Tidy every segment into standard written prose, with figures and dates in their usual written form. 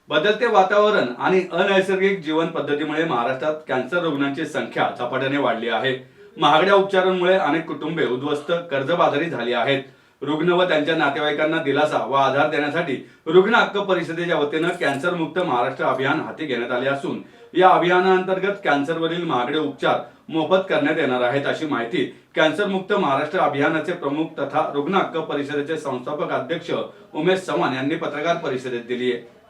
बदलते वातावरण आणि अनैसर्गिक जीवन पद्धतीमुळे महाराष्ट्रात कॅन्सर रुग्णांची संख्या झपाट्याने वाढली आहे। महागड्या उपचारांमुळे अनेक कुटुंबे उद्ध्वस्त, कर्जबाजारी झाली आहेत। रुग्ण व त्यांच्या नातेवाईकांना दिलासा व आधार देण्यासाठी रुग्ण हक्क परिषदेच्या वतीनं कॅन्सर मुक्त महाराष्ट्र अभियान हाती घेण्यात आले असून या अभियानांतर्गत कॅन्सरवरील महागडे उपचार मोफत करण्यात येणार आहेत, अशी माहिती कॅन्सर मुक्त महाराष्ट्र अभियानाचे प्रमुख तथा रुग्ण हक्क परिषदेचे संस्थापक अध्यक्ष उमेश चव्हाण यांनी पत्रकार परिषदेत दिली आहे।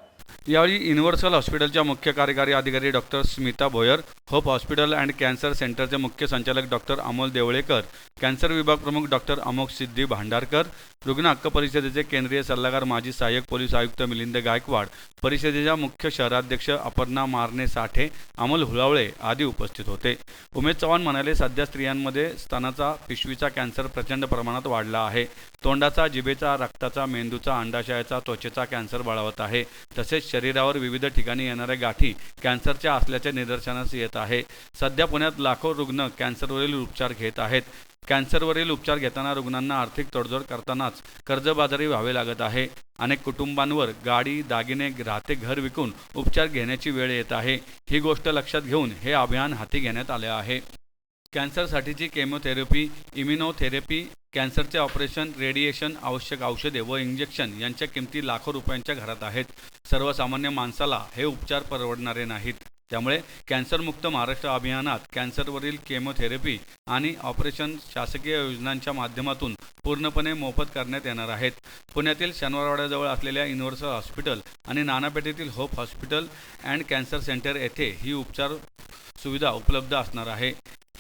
यावेळी युनिव्हर्सल हॉस्पिटलच्या मुख्य कार्यकारी अधिकारी doctor Smita Bhoyar, hope hospital and cancer सेंटरचे मुख्य संचालक डॉक्टर अमोल देवळेकर, कॅन्सर विभाग प्रमुख डॉक्टर अमोक सिद्धी भांडारकर, रुग्ण हक्क परिषदेचे केंद्रीय सल्लागार माजी सहाय्यक पोलीस आयुक्त मिलिंद गायकवाड, परिषदेच्या मुख्य शहराध्यक्ष अपर्णा मारणे साठे, अमोल हुलावळे आदी उपस्थित होते। उमेश चव्हाण म्हणाले, सध्या स्त्रियांमध्ये स्तनाचा, पिशवीचा कॅन्सर प्रचंड प्रमाणात वाढला आहे। तोंडाचा, जिभेचा, रक्ताचा, मेंदूचा, अंडाशयाचा, त्वचेचा कॅन्सर बळावत आहे। तसेच शरीरावर विविध ठिकाणी येणाऱ्या गाठी कॅन्सरच्या असल्याचे निदर्शनास येत आहे। सध्या पुण्यात लाखो रुग्ण कॅन्सरवरील उपचार घेत आहेत। कॅन्सरवरील उपचार घेताना रुग्णांना आर्थिक तडजोड करतानाच कर्जबाजारी व्हावे लागत आहे। अनेक कुटुंबांवर गाडी, दागिने, राहते घर विकून उपचार घेण्याची वेळ येत आहे। ही गोष्ट लक्षात घेऊन हे अभियान हाती घेण्यात आले आहे। कॅन्सरसाठीची केमोथेरपी, इम्युनोथेरपी, कॅन्सरचे ऑपरेशन, रेडिएशन, आवश्यक औषधे व इंजेक्शन यांच्या किमती लाखो रुपयांच्या घरात आहेत। सर्वसामान्य माणसाला हे उपचार परवडणारे नाहीत। त्यामुळे कॅन्सरमुक्त महाराष्ट्र अभियानात कॅन्सरवरील केमोथेरपी आणि ऑपरेशन शासकीय योजनांच्या माध्यमातून पूर्णपणे मोफत करण्यात येणार आहेत। पुण्यातील शनिवारवाड्याजवळ असलेल्या युनिव्हर्सल हॉस्पिटल आणि नानापेठेतील hope hospital and cancer centre येथे ही उपचार सुविधा उपलब्ध असणार आहे।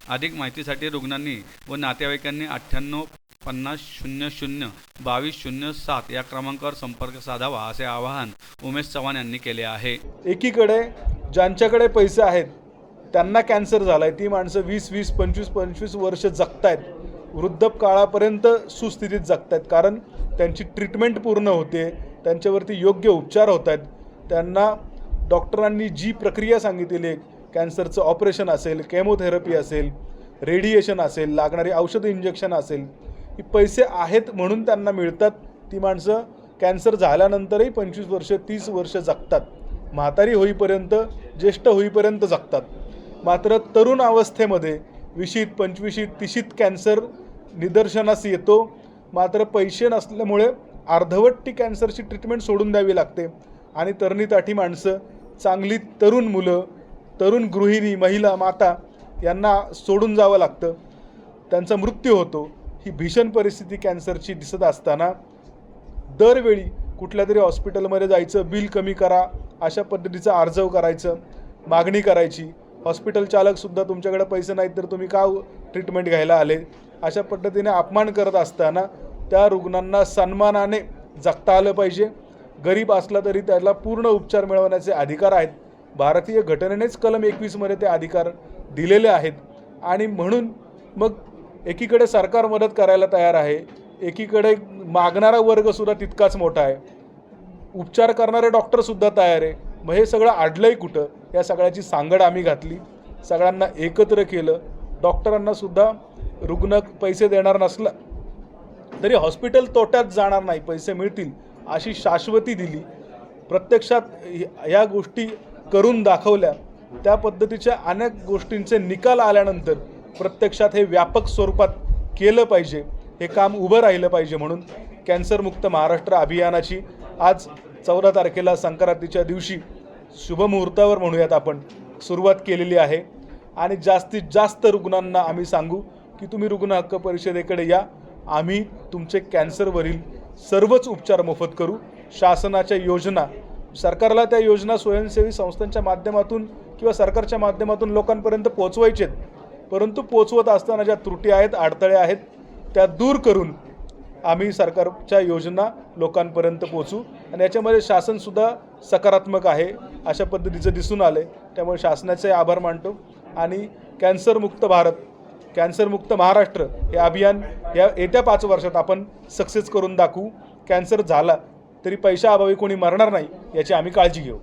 अधिक माहितीसाठी रुग्णांनी व नातेवाईकांनी 9850002207 या क्रमांकावर संपर्क साधावा, असे आवाहन उमेश चव्हाण यांनी केले आहे। एकीकडे ज्यांच्याकडे पैसे आहेत त्यांना कॅन्सर झालाय, ती माणसं 20-20, 25-25 वर्ष जगतायत, वृद्धपकाळापर्यंत सुस्थितीत जगतायत, कारण त्यांची ट्रीटमेंट पूर्ण होते, त्यांच्यावरती योग्य उपचार होत आहेत। त्यांना डॉक्टरांनी जी प्रक्रिया सांगितलेली आहे, कॅन्सरचं ऑपरेशन असेल, केमोथेरपी असेल, रेडिएशन असेल, लागणारी औषध इंजेक्शन असेल, ही पैसे आहेत म्हणून त्यांना मिळतात। ती माणसं कॅन्सर झाल्यानंतरही 25 वर्ष 30 वर्ष जगतात, म्हातारी होईपर्यंत, ज्येष्ठ होईपर्यंत जगतात। मात्र तरुण अवस्थेमध्ये 20शीत, 25शीत, 30शीत कॅन्सर निदर्शनास येतो। मात्र पैसे नसल्यामुळे अर्धवट ती कॅन्सरची ट्रीटमेंट सोडून द्यावी लागते आणि तरुणीताठी माणसं, चांगली तरुण मुलं, तरुण गृहिणी, महिला, माता यांना सोडून जावं लागतं, त्यांचा मृत्यू होतो। ही भीषण परिस्थिती कॅन्सरची दिसत असताना दरवेळी कुठल्या तरी हॉस्पिटलमध्ये जायचं, बिल कमी करा अशा पद्धतीचा आर्जव करायचं, मागणी करायची। हॉस्पिटल चालकसुद्धा तुमच्याकडे पैसे नाहीत तर तुम्ही का ट्रीटमेंट घ्यायला आले, अशा पद्धतीने अपमान करत असताना त्या रुग्णांना सन्मानाने जगता आलं पाहिजे। गरीब असला तरी त्याला पूर्ण उपचार मिळवण्याचे अधिकार आहेत। भारतीय घटनेनेच कलम 21 मध्ये ते अधिकार दिलेले आहेत आणि म्हणून मग एकीकडे सरकार मदत करायला तयार आहे, एकीकडे मागणारा वर्गसुद्धा तितकाच मोठा आहे, उपचार करणारे डॉक्टरसुद्धा तयार आहे। मग हे सगळं अडलंय कुठं? या सगळ्याची सांगड आम्ही घातली, सगळ्यांना एकत्र केलं। डॉक्टरांनासुद्धा रुग्ण पैसे देणार नसला तरी हॉस्पिटल तोट्यात जाणार नाही, पैसे मिळतील अशी शाश्वती दिली। प्रत्यक्षात ह्या गोष्टी करून दाखवल्या। त्या पद्धतीच्या अनेक गोष्टींचे निकाल आल्यानंतर प्रत्यक्षात हे व्यापक स्वरूपात केलं पाहिजे, हे काम उभं राहिलं पाहिजे। म्हणून कॅन्सरमुक्त महाराष्ट्र अभियानाची आज 14 तारखेला संक्रांतीच्या दिवशी शुभमुहूर्तावर म्हणूयात आपण सुरुवात केलेली आहे आणि जास्तीत जास्त रुग्णांना आम्ही सांगू की तुम्ही रुग्ण हक्क परिषदेकडे या, आम्ही तुमचे कॅन्सरवरील सर्वच उपचार मोफत करू। शासनाच्या योजना, सरकारला त्या योजना स्वयंसेवी संस्थांच्या माध्यमातून किंवा सरकारच्या माध्यमातून लोकांपर्यंत पोहोचवायचे आहेत, परंतु पोहोचवत असताना ज्या त्रुटी आहेत, अडथळे आहेत, त्या दूर करून आम्ही सरकारच्या योजना लोकांपर्यंत पोहोचू आणि याच्यामध्ये शासनसुद्धा सकारात्मक आहे अशा पद्धतीचं दिसून आले। त्यामुळे शासनाचे आभार मानतो आणि कॅन्सरमुक्त भारत, कॅन्सरमुक्त महाराष्ट्र हे अभियान या येत्या 5 वर्षात आपण सक्सेस करून दाखवू। कॅन्सर झाला तरी पैशाअभावी कोणी मरणार नाही याची आम्ही काळजी घेऊ।